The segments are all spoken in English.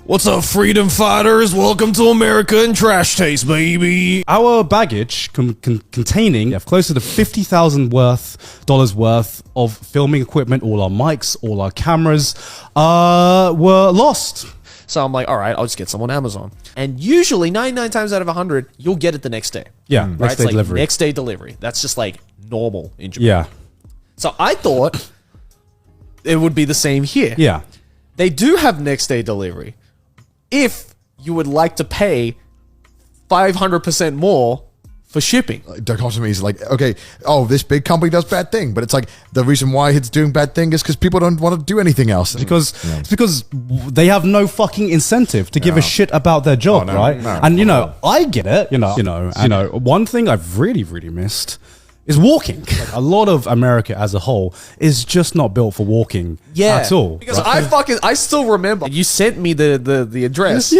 What's up, freedom fighters? Welcome to America and trash taste, baby. Our baggage containing closer to $50,000 worth of filming equipment, all our mics, all our cameras, were lost. So I'm like, all right, I'll just get some on Amazon. And usually 99 times out of 100, you'll get it the next day. Yeah, right? next day delivery. Next day delivery. That's just like normal in Japan. Yeah. So I thought it would be the same here. Yeah. They do have next day delivery. If you would like to pay 500% more for shipping. Dichotomy is like, okay, this big company does bad thing, but it's like the reason why it's doing bad thing is because people don't want to do anything else. It's because they have no fucking incentive to give a shit about their job, right? No. And I get it. One thing I've really missed is walking. Like, a lot of America as a whole is just not built for walking at all. Because I still remember you sent me the address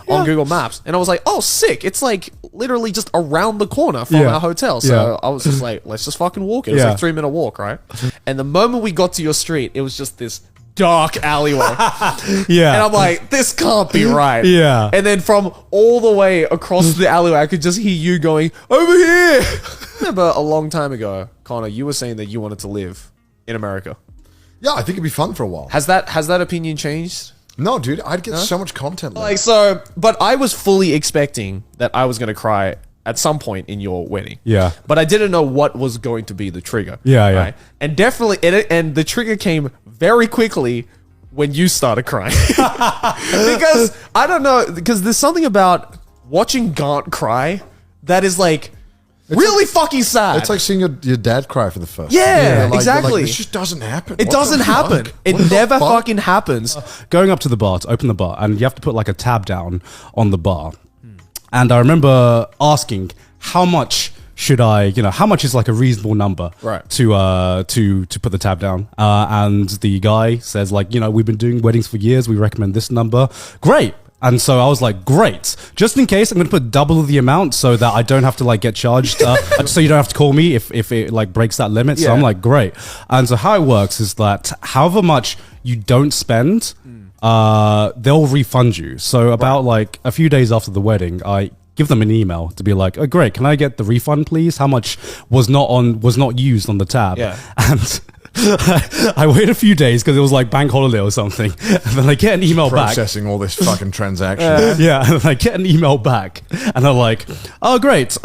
on Google Maps, and I was like, oh, sick. It's like literally just around the corner from our hotel. So I was just like, let's just fucking walk it. It was like a 3-minute walk, right? And the moment we got to your street, it was just this dark alleyway. And I'm like, this can't be right. Yeah. And then from all the way across the alleyway, I could just hear you going, over here. I remember a long time ago, Connor, you were saying that you wanted to live in America. Yeah, I think it'd be fun for a while. Has that opinion changed? No, dude, I'd get so much content. But I was fully expecting that I was going to cry at some point in your wedding. Yeah. But I didn't know what was going to be the trigger. Yeah. Right? And definitely, and the trigger came very quickly when you started crying. Because, I don't know, because there's something about watching Garnt cry that is like, really fucking sad. It's like seeing your dad cry for the first time. Yeah, exactly. This just doesn't happen. It doesn't happen. It never fucking happens. Going up to the bar to open the bar, and you have to put like a tab down on the bar. And I remember asking, how much should I, how much is like a reasonable number to put the tab down? And the guy says like, we've been doing weddings for years. We recommend this number. Great. And so I was like, great. Just in case, I'm going to put double the amount so that I don't have to like get charged. So you don't have to call me if it like breaks that limit. So I'm like, great. And so how it works is that however much you don't spend, they'll refund you. So about like a few days after the wedding, I give them an email to be like, oh great, can I get the refund please? How much was not used on the tab? Yeah. And I wait a few days because it was like bank holiday or something. And then I get an email back. Processing all this fucking transaction. And then I get an email back. And they're like, oh, great.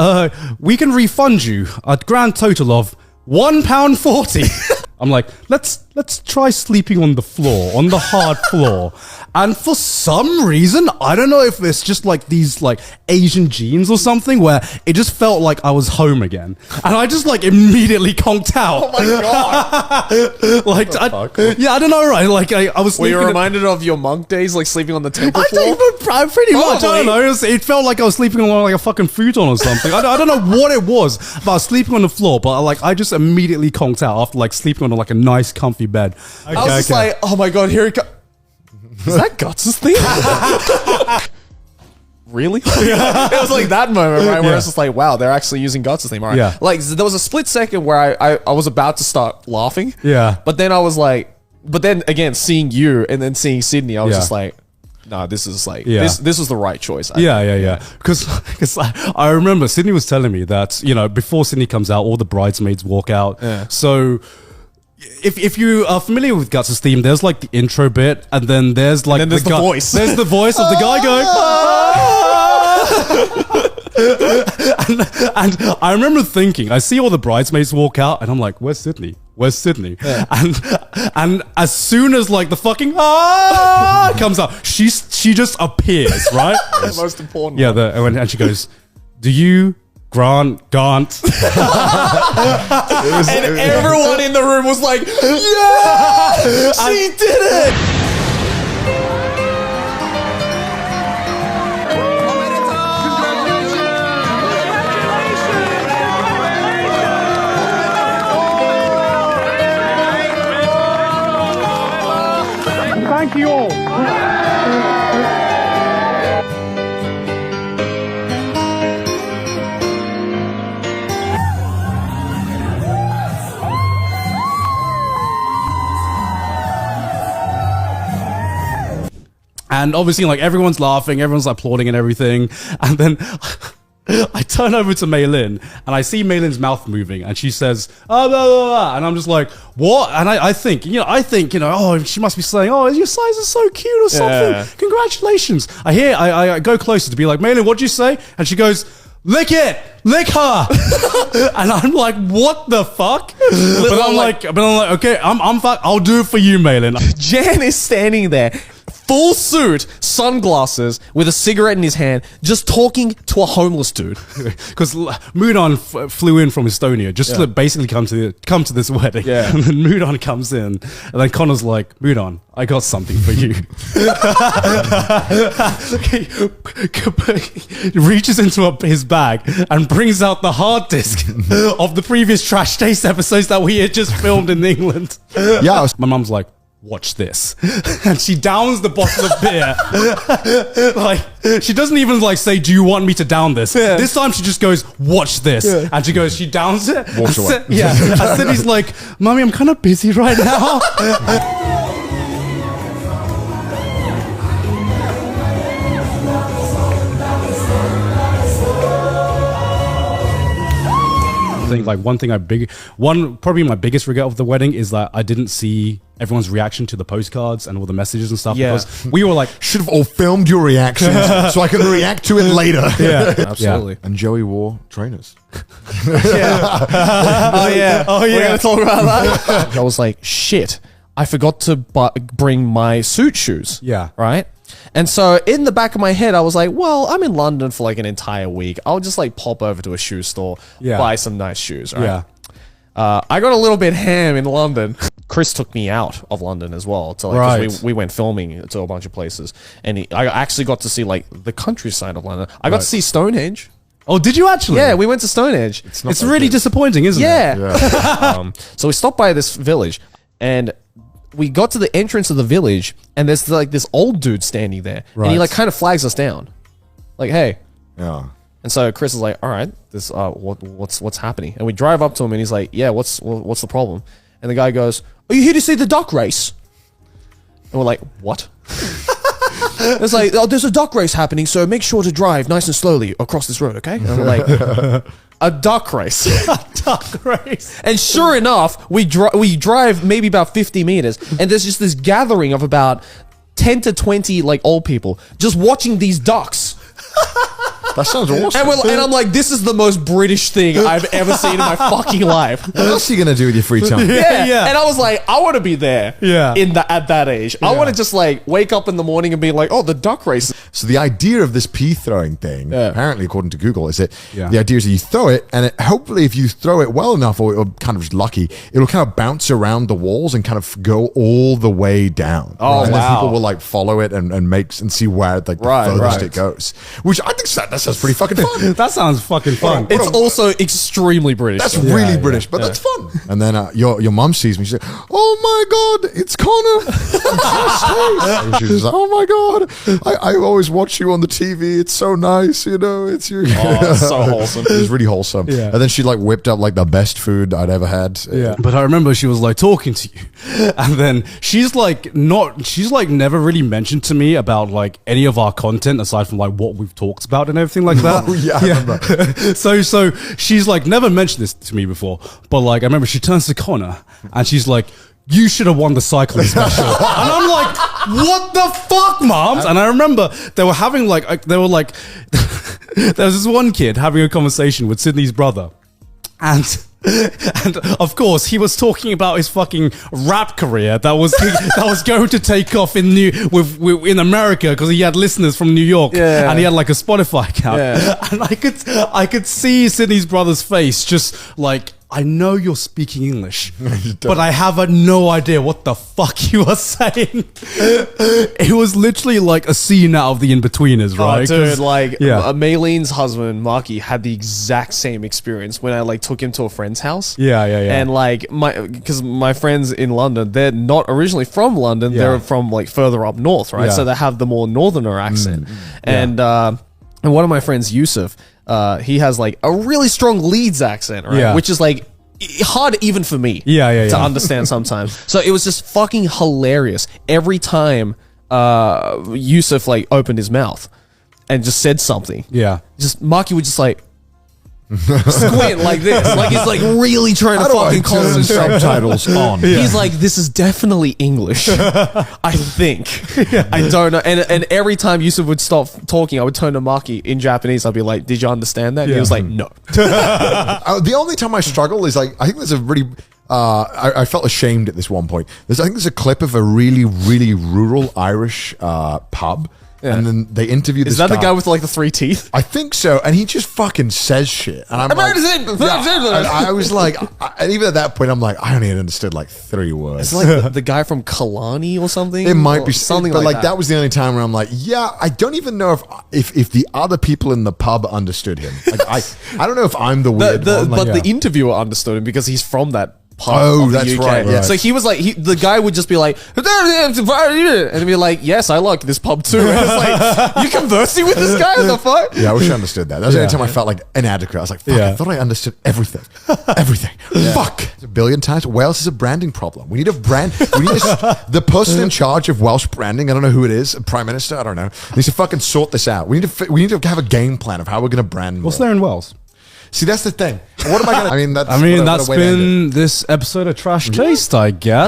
We can refund you a grand total of £1.40. I'm like, let's try sleeping on the floor, on the hard floor. And for some reason, I don't know if it's just like these like Asian genes or something, where it just felt like I was home again. And I just like immediately conked out. Oh my God. I don't know, right? Like I was. Were you reminded of your monk days, like sleeping on the temple floor? Pretty much. I don't know. It felt like I was sleeping on like a fucking futon or something. I don't know what it was, but I was sleeping on the floor. But like I just immediately conked out after like sleeping on like a nice comfy bed. I was just like, oh my God, here it comes. Is that Guts' thing? Really? It was like that moment, right? Where it's just like, wow, they're actually using Guts' theme. All right. Yeah. Like, there was a split second where I was about to start laughing. Yeah. But then I was like, again, seeing you and then seeing Sydney, I was just like, no, this is like, this is the right choice. Yeah. Because I remember Sydney was telling me that, before Sydney comes out, all the bridesmaids walk out. Yeah. So if you are familiar with Guts' theme, there's like the intro bit, and then there's like the voice. There's the voice of the guy going. And I remember thinking, I see all the bridesmaids walk out, and I'm like, "Where's Sydney? Where's Sydney?" Yeah. And as soon as like the fucking comes out, she just appears, right? The most important. Yeah, and she goes, "Do you?" Garnt. And everyone in the room was like, yeah, she did it. Thank you all. And obviously, like, everyone's laughing, everyone's like applauding and everything. And then I turn over to Mei Lin and I see Mei Lin's mouth moving and she says, oh, blah, blah, blah. And I'm just like, what? And I think, oh, she must be saying, oh, your size is so cute or something. Yeah. Congratulations. I go closer to be like, Mei Lin, what'd you say? And she goes, lick it, lick her. And I'm like, what the fuck? But I'm like, okay, I'm fuck. I'll do it for you, Mei Lin. Jan is standing there, full suit, sunglasses, with a cigarette in his hand, just talking to a homeless dude. Because Mudan flew in from Estonia just to basically come to this wedding. Yeah. And then Mudan comes in, and then Connor's like, Mudan, I got something for you. He reaches into his bag and brings out the hard disk of the previous Trash Taste episodes that we had just filmed in England. Yeah. My mum's like, watch this. And she downs the bottle of beer. Like, she doesn't even like say, do you want me to down this? Yeah. This time she just goes, watch this. Yeah. And she downs it. Walks away. And Sydney's like, Mummy, I'm kind of busy right now. I think like probably my biggest regret of the wedding is that I didn't see everyone's reaction to the postcards and all the messages and stuff. Yeah. Because we were like, should have all filmed your reactions so I can react to it later. Yeah, absolutely. And Joey wore trainers. Yeah. Oh yeah. We're gonna talk about that. I was like, shit, I forgot to bring my suit shoes. Yeah. Right. And so in the back of my head, I was like, well, I'm in London for like an entire week. I'll just like pop over to a shoe store, buy some nice shoes. Right? Yeah. I got a little bit ham in London. Chris took me out of London as well. To like, 'cause we went filming to a bunch of places. And I actually got to see like the countryside of London. I got to see Stonehenge. Oh, did you actually? Yeah, we went to Stonehenge. It's really disappointing, isn't it? Yeah. So we stopped by this village and we got to the entrance of the village and there's like this old dude standing there. Right. And he like kind of flags us down. Like, hey. Yeah. And so Chris is like, all right, this what's happening? And we drive up to him and he's like, yeah, what's the problem? And the guy goes, are you here to see the duck race? And we're like, what? It's like, oh, there's a duck race happening, so make sure to drive nice and slowly across this road, okay? And we're like, a duck race. A duck race. And sure enough, we drive maybe about 50 meters, and there's just this gathering of about 10 to 20 like old people just watching these ducks. That sounds awesome. And I'm like, this is the most British thing I've ever seen in my fucking life. What else are you gonna do with your free time? Yeah. And I was like, I want to be there. Yeah. At that age, I want to just like wake up in the morning and be like, oh, the duck race. So the idea of this pea throwing thing, apparently according to Google, is that the idea is that you throw it, and hopefully if you throw it well enough or kind of just lucky, it'll kind of bounce around the walls and kind of go all the way down. Oh, and wow. then people will like follow it and see where like the furthest it goes. Which I think that sounds pretty fucking fun. That sounds fucking fun. It's also extremely British. That's really British, but that's fun. And then your mum sees me. She's like, "Oh my god, it's Connor!" And she's like, "Oh my god, I always watch you on the TV. It's so nice, it's you." Oh, it's so wholesome. It was really wholesome. Yeah. And then she like whipped up like the best food I'd ever had. Yeah. But I remember she was like talking to you, and then she's like never really mentioned to me about like any of our content aside from like what we've talked about and everything like that. Oh yeah, I remember. So she's like never mentioned this to me before, but like I remember she turns to Connor and she's like, you should have won the cycling special. And I'm like, what the fuck, moms? And I remember they were having there was this one kid having a conversation with Sydney's brother, and of course he was talking about his fucking rap career that was going to take off in America because he had listeners from New York and he had like a Spotify account, and I could see Sydney's brother's face just like, I know you're speaking English, but I have no idea what the fuck you are saying. It was literally like a scene out of The In-Betweeners, right? Oh, dude, like Maylene's husband, Marky, had the exact same experience when I like took him to a friend's house. Yeah. And like because my friends in London, they're not originally from London. They're from like further up north, right? So they have the more northerner accent. And one of my friends, Yusuf, he has like a really strong Leeds accent, right? Which is like hard even for me to understand sometimes. So it was just fucking hilarious every time Yusuf like opened his mouth and just said something, just Maki would just like squint like this, like he's like really trying to fucking concentrate. Subtitles on. He's like, this is definitely English. I think. I don't know. And every time Yusuf would stop talking, I would turn to Maki in Japanese. I'd be like, did you understand that? And he was like, no. The only time I struggle is like, I think there's a really, I felt ashamed at this one point. I think there's a clip of a really, really rural Irish pub. Yeah. And then they interview this guy. Is that the guy with like the 3 teeth? I think so. And he just fucking says shit. And I'm like, and I was like, and even at that point, I'm like, I only understood like 3 words. It's like the guy from Kalani or something. It might be something, but like that was the only time where I'm like, yeah, I don't even know if the other people in the pub understood him. Like I don't know if I'm the weird one. But the interviewer understood him because he's from that. That's UK. Right. Yeah. So he was like, the guy would just be like, and be like, yes, I like this pub too. And it's like, you conversing with this guy? What the fuck? Yeah, I wish I understood that. That was the only time I felt like inadequate. I was like, fuck, I thought I understood everything. Everything. Fuck. A billion times. Wales is a branding problem. We need a brand. We need the person in charge of Welsh branding. I don't know who it is. Prime Minister. I don't know. Needs to fucking sort this out. We need to have a game plan of how we're going to brand. What's there in Wales? See, that's the thing. What am I going to... that's been this episode of Trash Taste, I guess.